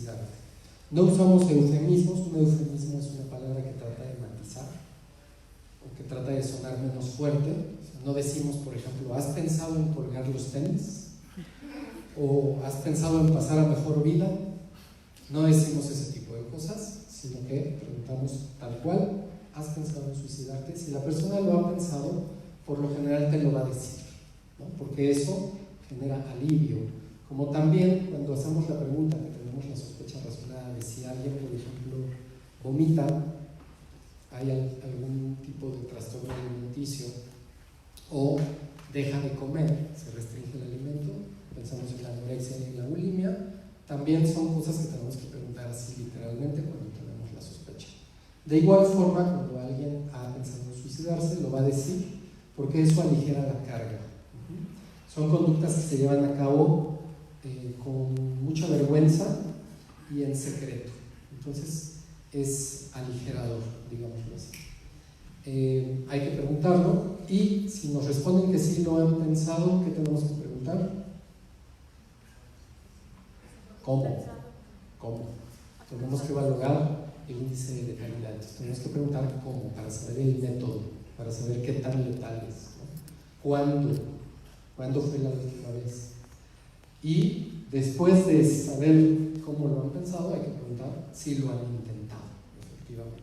suicidarte. No usamos eufemismos. Un eufemismo es una palabra que trata de matizar o que trata de sonar menos fuerte. O sea, no decimos, por ejemplo, ¿has pensado en colgar los tenis? ¿O has pensado en pasar a mejor vida? No decimos ese tipo de cosas, sino que preguntamos tal cual: ¿has pensado en suicidarte? Si la persona lo ha pensado, por lo general te lo va a decir, ¿no? Porque eso genera alivio. Como también cuando hacemos la pregunta, que tenemos la sospecha razonada de si alguien, por ejemplo, vomita, hay algún tipo de trastorno alimenticio, o deja de comer, se restringe el alimento, pensamos en la anorexia y en la bulimia. También son cosas que tenemos que preguntar así literalmente cuando tenemos la sospecha. De igual forma, cuando alguien ha pensado en suicidarse, lo va a decir, porque eso aligera la carga. Son conductas que se llevan a cabo con mucha vergüenza y en secreto. Entonces es aligerador, digámoslo así. Hay que preguntarlo, y si nos responden que sí lo han pensado, ¿qué tenemos que preguntar? ¿Cómo? Tenemos que valorar el índice de letalidad. Entonces, tenemos que preguntar cómo, para saber el método, para saber qué tan letal es, ¿no? ¿Cuándo fue la última vez? Y después de saber cómo lo han pensado, hay que preguntar si lo han intentado, efectivamente.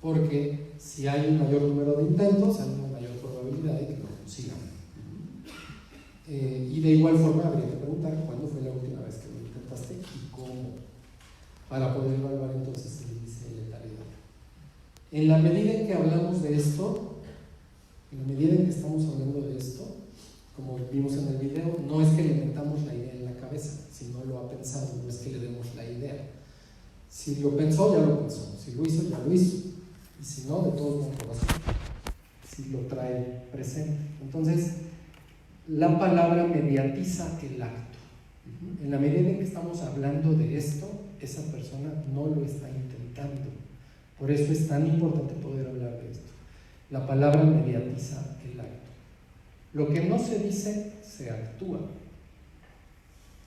Porque si hay un mayor número de intentos, hay una mayor probabilidad de que lo consigan. Y de igual forma habría que preguntar cuándo fue la última vez que lo intentaste y cómo, para poder evaluar entonces el índice de letalidad. En la medida en que hablamos de esto, en la medida en que estamos hablando de esto, como vimos en el video, no es que le metamos la idea en la cabeza, si no lo ha pensado, no es que le demos la idea. Si lo pensó, ya lo pensó; si lo hizo, ya lo hizo; y si no, de todos modos lo va a hacer, si lo trae presente. Entonces, la palabra mediatiza el acto. En la medida en que estamos hablando de esto, esa persona no lo está intentando. Por eso es tan importante poder hablar de esto. La palabra mediatiza el acto. Lo que no se dice, se actúa.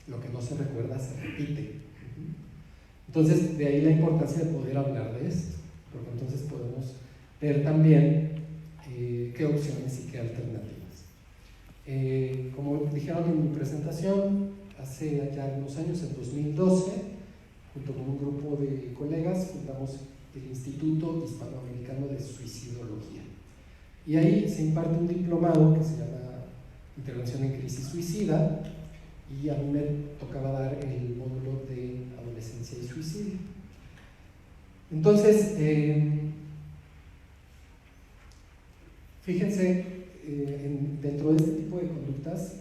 Lo que no se recuerda, se repite. Entonces, de ahí la importancia de poder hablar de esto, porque entonces podemos ver también qué opciones y qué alternativas. Como dijeron en mi presentación, hace ya algunos años, en 2012, junto con un grupo de colegas, fundamos el Instituto Hispanoamericano de Suicidología. Y ahí se imparte un diplomado que se llama Intervención en Crisis Suicida, y a mí me tocaba dar el módulo de adolescencia y suicidio. Entonces, fíjense, dentro de este tipo de conductas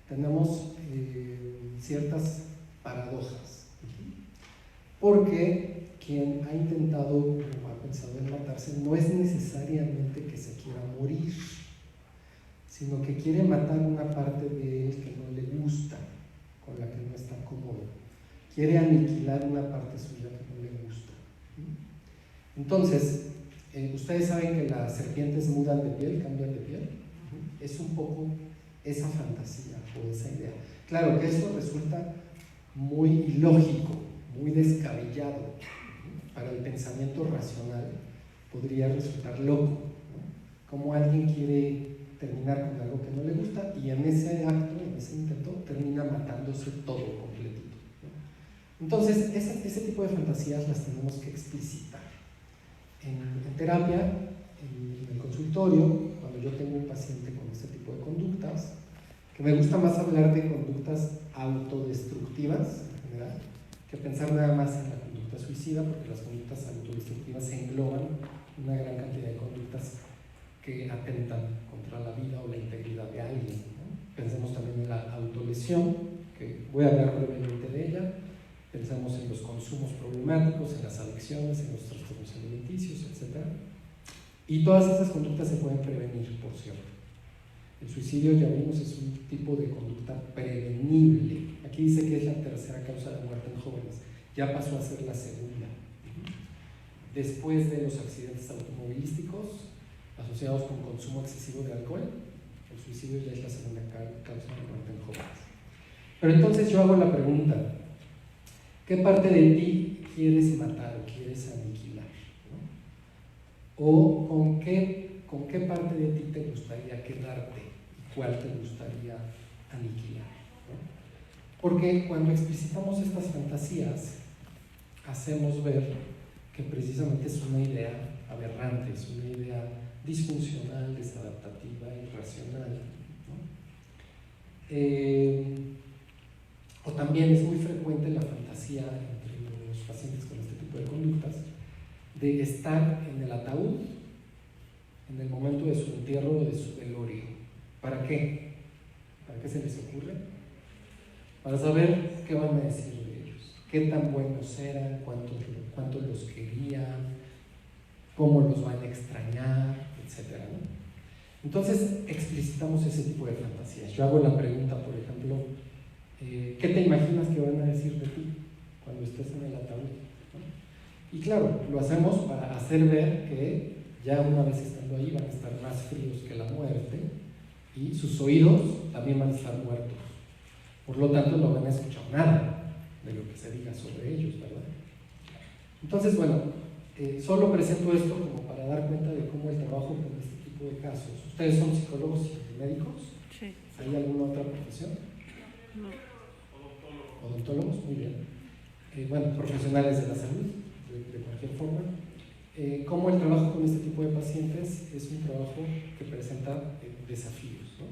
tenemos ciertas paradojas, porque quien ha intentado o ha pensado en matarse no es necesariamente que se quiera morir, sino que quiere matar una parte de él que no le gusta, con la que no está cómodo. Quiere aniquilar una parte suya que no le gusta. Entonces, ustedes saben que las serpientes mudan de piel, cambian de piel. Es un poco esa fantasía o esa idea. Claro que eso resulta muy ilógico, muy descabellado. Para el pensamiento racional podría resultar loco, ¿no? Como alguien quiere terminar con algo que no le gusta y en ese acto, en ese intento, termina matándose todo completito, ¿no? Entonces, ese tipo de fantasías las tenemos que explicitar. En terapia, en el consultorio, cuando yo tengo un paciente con este tipo de conductas, que me gusta más hablar de conductas autodestructivas en general, que pensar nada más en la conducta suicida, porque las conductas autodestructivas engloban una gran cantidad de conductas que atentan contra la vida o la integridad de alguien, ¿no? Pensemos también en la autolesión, que voy a hablar brevemente de ella. Pensamos en los consumos problemáticos, en las adicciones, en los trastornos alimenticios, etc. Y todas esas conductas se pueden prevenir, por cierto. El suicidio, ya vimos, es un tipo de conducta prevenible. Aquí dice que es la tercera causa de muerte en jóvenes. Ya pasó a ser la segunda. Después de los accidentes automovilísticos asociados con consumo excesivo de alcohol, el suicidio ya es la segunda causa de muerte en jóvenes. Pero entonces yo hago la pregunta: ¿Qué parte de ti quieres matar o quieres aniquilar? ¿No? ¿O con qué parte de ti te gustaría quedarte y cuál te gustaría aniquilar? ¿No? Porque cuando explicitamos estas fantasías, hacemos ver que precisamente es una idea aberrante, es una idea disfuncional, desadaptativa, irracional, ¿no? O también es muy frecuente la fantasía entre los pacientes con este tipo de conductas de estar en el ataúd en el momento de su entierro o de su velorio. ¿Para qué? ¿Para qué se les ocurre? Para saber qué van a decir de ellos, qué tan buenos eran, cuánto los querían, cómo los van a extrañar, etc., ¿no? Entonces explicitamos ese tipo de fantasías. Yo hago la pregunta, por ejemplo, ¿qué te imaginas que van a decir de ti cuando estés en el ataúd? ¿No? Y claro, lo hacemos para hacer ver que ya una vez estando ahí van a estar más fríos que la muerte y sus oídos también van a estar muertos. Por lo tanto, no van a escuchar nada de lo que se diga sobre ellos, ¿verdad? Entonces, bueno, solo presento esto como para dar cuenta de cómo el trabajo con este tipo de casos. ¿Ustedes son psicólogos y médicos? Sí. ¿Hay alguna otra profesión? No. Odontólogos, muy bien. Bueno, profesionales de la salud, de cualquier forma. Cómo el trabajo con este tipo de pacientes es un trabajo que presenta desafíos, ¿no?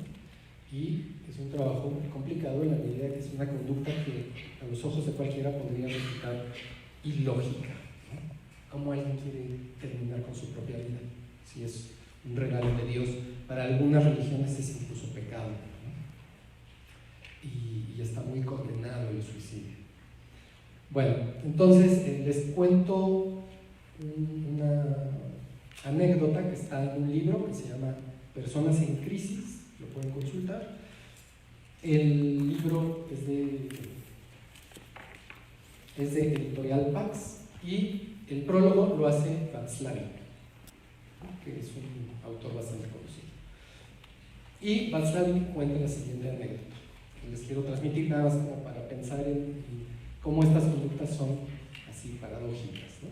Y es un trabajo complicado en la medida que es una conducta que a los ojos de cualquiera podría resultar ilógica, ¿no? ¿Cómo alguien quiere terminar con su propia vida? Si es un regalo de Dios, para algunas religiones es incluso pecado, ¿no? Y está muy condenado el suicidio. Bueno, entonces les cuento una anécdota que está en un libro que se llama Personas en Crisis, lo pueden consultar. El libro es de Editorial Pax y el prólogo lo hace Václavic, que es un autor bastante conocido. Y Václavic cuenta la siguiente anécdota que les quiero transmitir, nada más como para pensar en cómo estas conductas son así paradójicas, ¿no?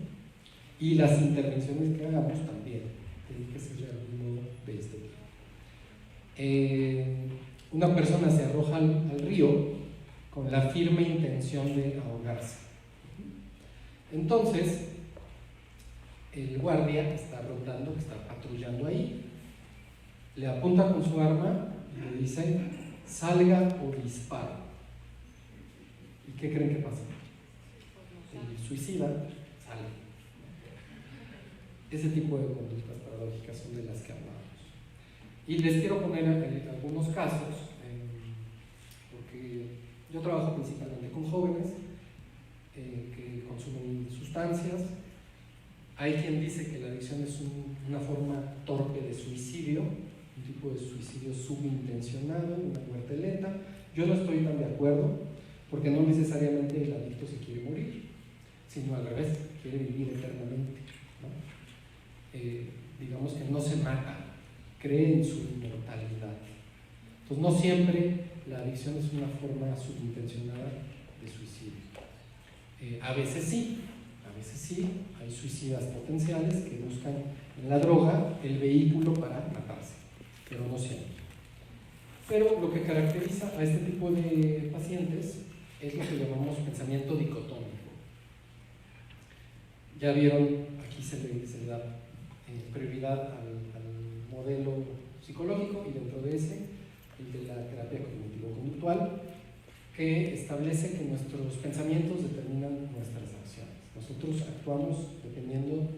Y las intervenciones que hagamos también tienen que ser de algún modo de este tipo. Una persona se arroja al río con la firme intención de ahogarse. Entonces, el guardia que está rondando, que está patrullando ahí, le apunta con su arma y le dice: salga o dispara. ¿Y qué creen que pasa? El suicida sale. Ese tipo de conductas paradójicas son de las que hablamos. Y les quiero poner algunos casos, porque yo trabajo principalmente con jóvenes que consumen sustancias. Hay quien dice que la adicción es una forma torpe de suicidio, un tipo de suicidio subintencionado, una muerte lenta. Yo no estoy tan de acuerdo, porque no necesariamente el adicto se quiere morir, sino al revés, quiere vivir eternamente, ¿no? Digamos que no se mata, cree en su inmortalidad. Entonces, no siempre la adicción es una forma subintencionada de suicidio. A veces sí, hay suicidas potenciales que buscan en la droga el vehículo para matarse, pero no siempre. Pero lo que caracteriza a este tipo de pacientes es lo que llamamos pensamiento dicotómico. Ya vieron, aquí se le da prioridad al modelo psicológico y dentro de ese, el de la terapia cognitivo-conductual, que establece que nuestros pensamientos determinan nuestras acciones. Nosotros actuamos dependiendo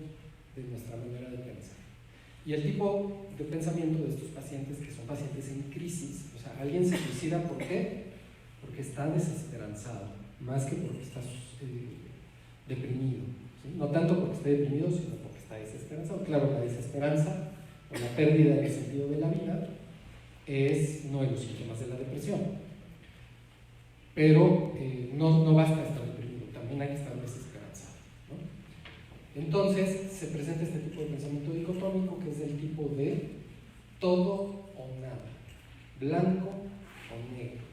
de nuestra manera de pensar. Y el tipo de pensamiento de estos pacientes, que son pacientes en crisis, o sea, alguien se suicida, ¿por qué? Porque está desesperanzado, más que porque está deprimido, ¿sí? No tanto porque esté deprimido, sino porque está desesperanzado. Claro, la desesperanza o la pérdida del sentido de la vida es uno de los síntomas de la depresión. Pero no basta estar deprimido, también hay que estar desesperanzado, ¿no? Entonces se presenta este tipo de pensamiento dicotómico, que es del tipo de todo o nada, blanco o negro.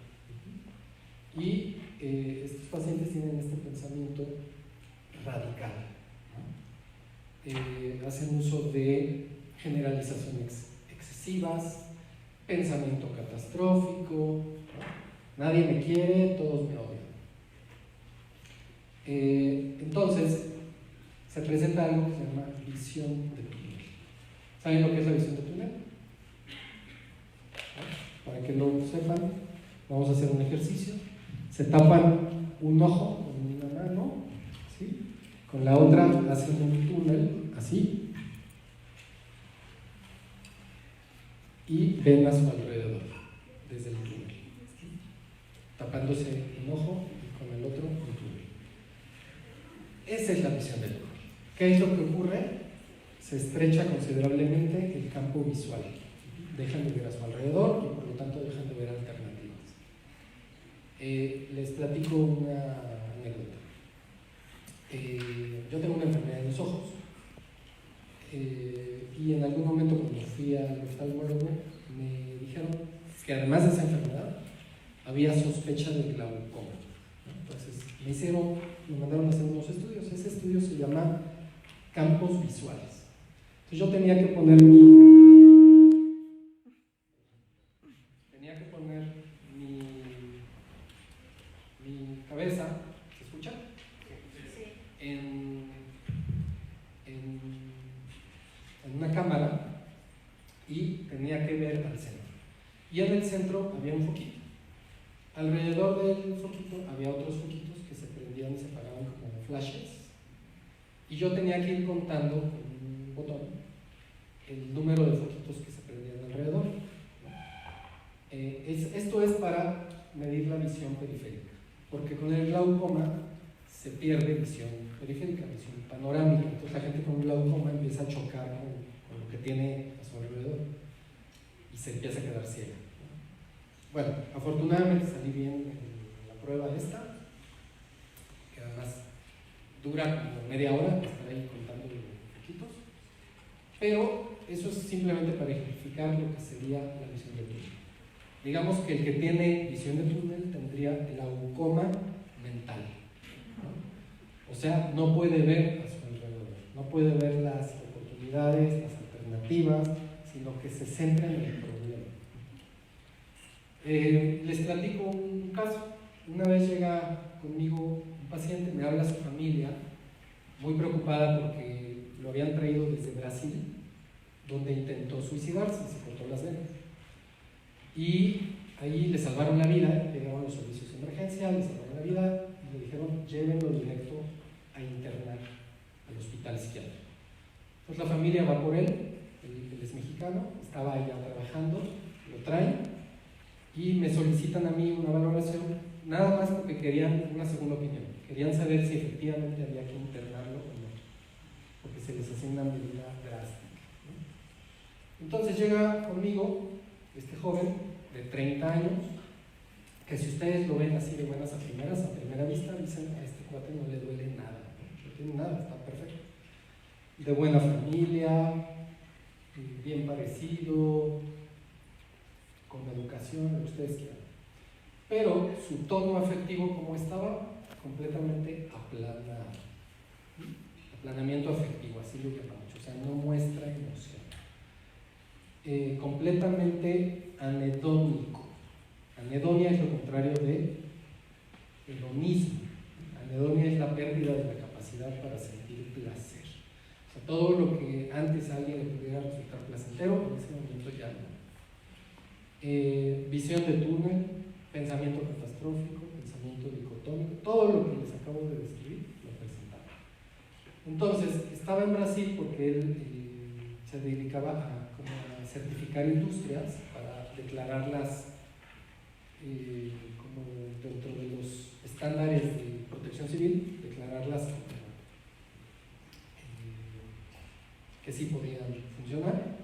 Y estos pacientes tienen este pensamiento radical, ¿no? Hacen uso de generalizaciones excesivas, pensamiento catastrófico, ¿no? Nadie me quiere, todos me odian. Entonces, se presenta algo que se llama visión de túnel. ¿Saben lo que es la visión de túnel? Para que lo sepan, vamos a hacer un ejercicio. Se tapan un ojo con una mano, ¿sí? Con la otra hacen un túnel, así, y ven a su alrededor, desde el túnel, tapándose un ojo y con el otro un túnel. Esa es la visión del túnel. ¿Qué es lo que ocurre? Se estrecha considerablemente el campo visual. Dejan de ver a su alrededor y por lo tanto dejan de ver alternativas. Les platico una anécdota. Yo tengo una enfermedad en los ojos y en algún momento cuando fui al oftalmólogo me dijeron que además de esa enfermedad había sospecha de glaucoma. Entonces me mandaron a hacer unos estudios. Ese estudio se llama campos visuales. Entonces yo tenía que poner mi cabeza, ¿se escucha? Sí. En una cámara y tenía que ver al centro. Y en el centro había un foquito. Alrededor del foquito había otros foquitos que se prendían y se apagaban como flashes. Y yo tenía que ir contando con un botón el número de foquitos que se prendían alrededor. Esto es para medir la visión periférica, porque con el glaucoma se pierde visión periférica, visión panorámica. Entonces la gente con glaucoma empieza a chocar con lo que tiene a su alrededor y se empieza a quedar ciega. Bueno, afortunadamente salí bien en la prueba esta, que además dura como media hora estar ahí contando los foquitos, pero eso es simplemente para ejemplificar lo que sería la visión del túnel. Digamos que el que tiene visión de túnel tendría glaucoma mental, ¿no? O sea, no puede ver a su alrededor, no puede ver las oportunidades, las alternativas, sino que se centra en el problema. Les platico un caso. Una vez llega conmigo un paciente, me habla su familia, muy preocupada porque lo habían traído desde Brasil, donde intentó suicidarse, se cortó las venas. Y ahí le salvaron la vida, llegaron los servicios de emergencia, le salvaron la vida y le dijeron llévenlo directo a internar al hospital psiquiátrico. Entonces la familia va por él es mexicano, estaba allá trabajando, lo traen y me solicitan a mí una valoración, nada más porque querían una segunda opinión, querían saber si efectivamente había que internarlo o no, porque se les hacía una medida drástica, ¿no? Entonces llega conmigo este joven de 30 años, que si ustedes lo ven así de buenas a primera vista, dicen a este cuate no le duele nada, no tiene nada, está perfecto. De buena familia, bien parecido, con educación, lo que ustedes quieran. Pero su tono afectivo, como estaba, completamente aplanado. Aplanamiento afectivo, así lo llamamos, o sea, no muestra emoción. Completamente anedónico. Anedonia es lo contrario de hedonismo. Anedonia es la pérdida de la capacidad para sentir placer. O sea, todo lo que antes a alguien le pudiera resultar placentero, en ese momento ya no. Visión de túnel, pensamiento catastrófico, pensamiento dicotómico, todo lo que les acabo de describir lo presentaba. Entonces, estaba en Brasil porque él se dedicaba a certificar industrias para declararlas como dentro de los estándares de protección civil, declararlas como que sí podían funcionar.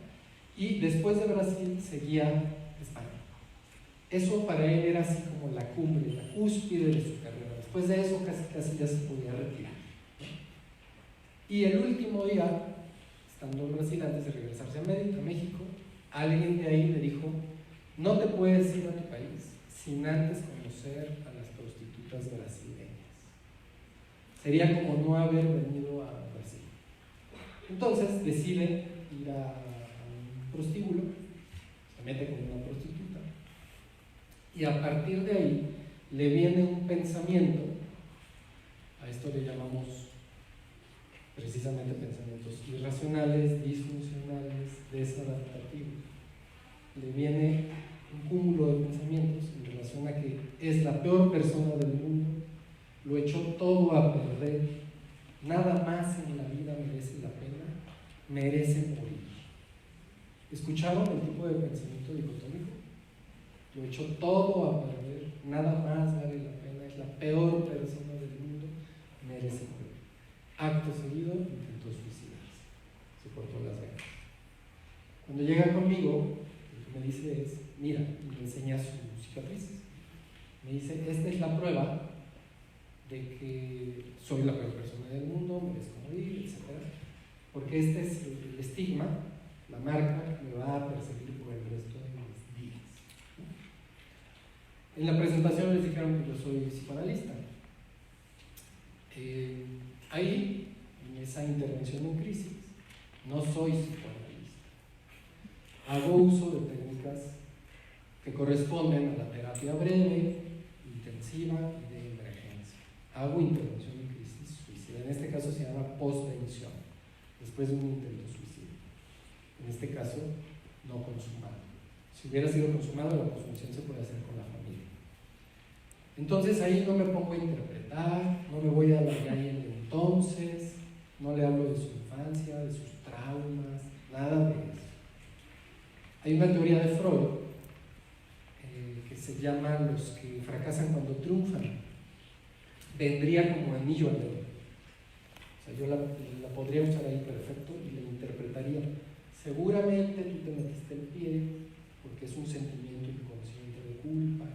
Y después de Brasil seguía España. Eso para él era así como la cumbre, la cúspide de su carrera. Después de eso casi ya se podía retirar, ¿no? Y el último día, estando en Brasil, antes de regresarse a México, alguien de ahí le dijo: no te puedes ir a tu país sin antes conocer a las prostitutas brasileñas. Sería como no haber venido a Brasil. Entonces decide ir a un prostíbulo, se mete con una prostituta, y a partir de ahí le viene un pensamiento, a esto le llamamos precisamente pensamientos irracionales, disfuncionales, desadaptativos. Le viene un cúmulo de pensamientos en relación a que es la peor persona del mundo, lo echó todo a perder, nada más en la vida merece la pena, merece morir. ¿Escucharon el tipo de pensamiento dicotómico? Lo echó todo a perder, nada más vale la pena, es la peor persona del mundo, merece morir. Acto seguido intentó suicidarse, se cortó las venas. Cuando llega conmigo, lo que me dice es, mira, y me enseña sus cicatrices. Me dice, esta es la prueba de que soy la peor persona del mundo, merezco morir, etc. Porque este es el estigma, la marca que me va a perseguir por el resto de mis días. En la presentación les dijeron que yo soy psicoanalista. Ahí, en esa intervención en crisis, no soy psicoanalista. Hago uso de técnicas que corresponden a la terapia breve, intensiva y de emergencia. Hago intervención en crisis suicida. En este caso se llama postvención, después de un intento suicida. En este caso, no consumado. Si hubiera sido consumado, la postvención se puede hacer con la familia. Entonces ahí no me pongo a interpretar, no me voy a la calle en el entonces, no le hablo de su infancia, de sus traumas, nada de eso. Hay una teoría de Freud que se llama los que fracasan cuando triunfan. Vendría como anillo al dedo. O sea, yo la podría usar ahí perfecto y la interpretaría. Seguramente tú te metiste el pie porque es un sentimiento inconsciente de culpa.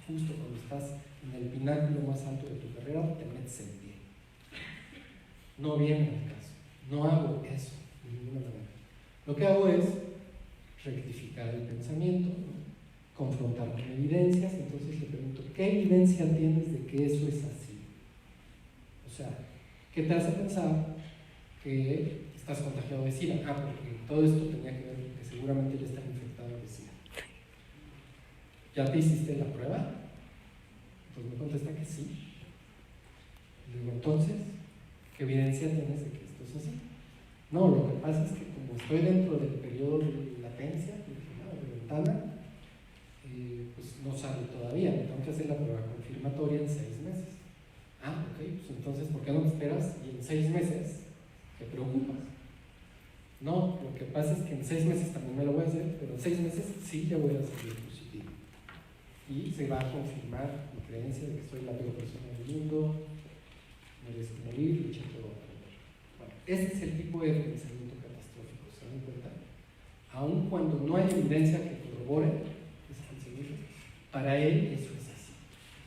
Justo cuando estás en el pináculo más alto de tu carrera, te metes el pie. No viene al caso. No hago eso de ninguna manera. Lo que hago es rectificar el pensamiento, ¿no? Confrontar con evidencias. Entonces le pregunto, ¿qué evidencia tienes de que eso es así? O sea, ¿qué te hace pensar que estás contagiado de SIDA? Porque todo esto tenía que ver que seguramente ya estás infectado de SIDA. ¿Ya te hiciste la prueba? Pues me contesta que sí. Y digo, entonces, ¿qué evidencia tienes de que esto es así? No, lo que pasa es que como estoy dentro del periodo de latencia, de ventana, pues no sale todavía, me tengo que hacer la prueba confirmatoria en 6 meses. Ok, pues entonces, ¿por qué no te esperas? Y en 6 meses te preocupas. No, lo que pasa es que en 6 meses también me lo voy a hacer, pero en 6 meses sí ya voy a salir positivo. Y se va a confirmar mi creencia de que soy la peor persona del mundo, merezco morir y eché todo a perder. Bueno, ese es el tipo de pensamiento catastrófico, ¿se dan cuenta? Aun cuando no hay evidencia que corrobore ese pensamiento, para él eso es así.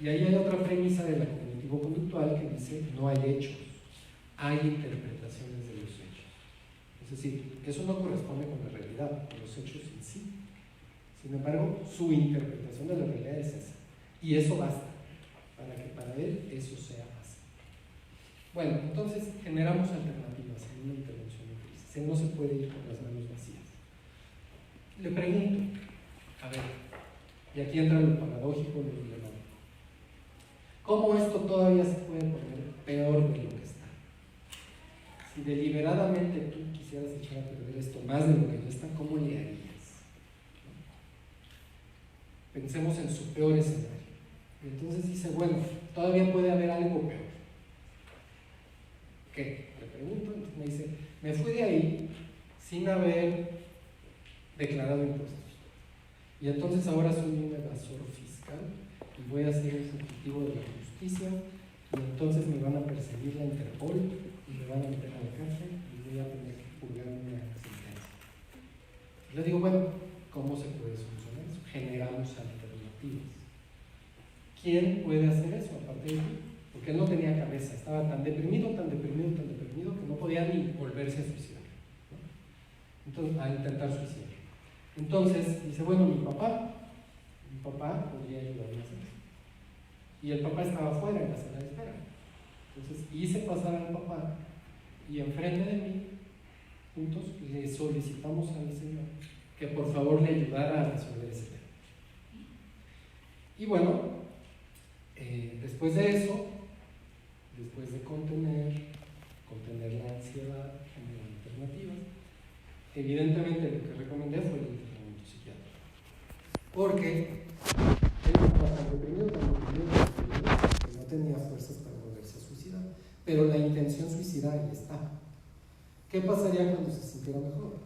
Y ahí hay otra premisa de la cognitivo-conductual que dice no hay hechos, hay interpretaciones de los hechos. Es decir, eso no corresponde con la realidad, con los hechos en sí. Sin embargo, su interpretación de la realidad es esa. Y eso basta para que para él eso sea así. Bueno, entonces generamos alternativas en una intervención de crisis. No se puede ir con las manos vacías. Le pregunto, a ver, y aquí entra lo paradójico, lo dilemático. ¿Cómo esto todavía se puede poner peor de lo que está? Si deliberadamente tú quisieras echar a perder esto más de lo que ya está, ¿cómo le harías? Pensemos en su peor escenario. Y entonces dice, bueno, todavía puede haber algo peor. ¿Qué? Le pregunto, entonces me dice, me fui de ahí sin haber declarado impuestos. Y entonces ahora soy un evasor fiscal y voy a ser un fugitivo de la justicia y entonces me van a perseguir la Interpol y me van a meter a la cárcel y voy a tener que purgar una sentencia. Yo digo, bueno, ¿cómo se puede solucionar eso? Generamos alternativas. ¿Quién puede hacer eso aparte de mí? Porque él no tenía cabeza, estaba tan deprimido que no podía ni volverse a suicidar, ¿no? Entonces, a intentar suicidar. Entonces dice, bueno, mi papá podría ayudarme a hacer eso. Y el papá estaba afuera en la sala de espera. Entonces hice pasar al papá y enfrente de mí, juntos, le solicitamos al Señor que por favor le ayudara a resolver ese tema. Y bueno, después de eso, después de contener la ansiedad, generar alternativas, evidentemente lo que recomendé fue el internamiento psiquiátrico. Porque él estaba tan reprimido, que no tenía fuerzas para volverse a suicidar. Pero la intención suicida ahí está. ¿Qué pasaría cuando se sintiera mejor?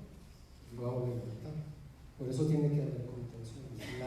Lo va a volver a intentar. Por eso tiene que haber contención.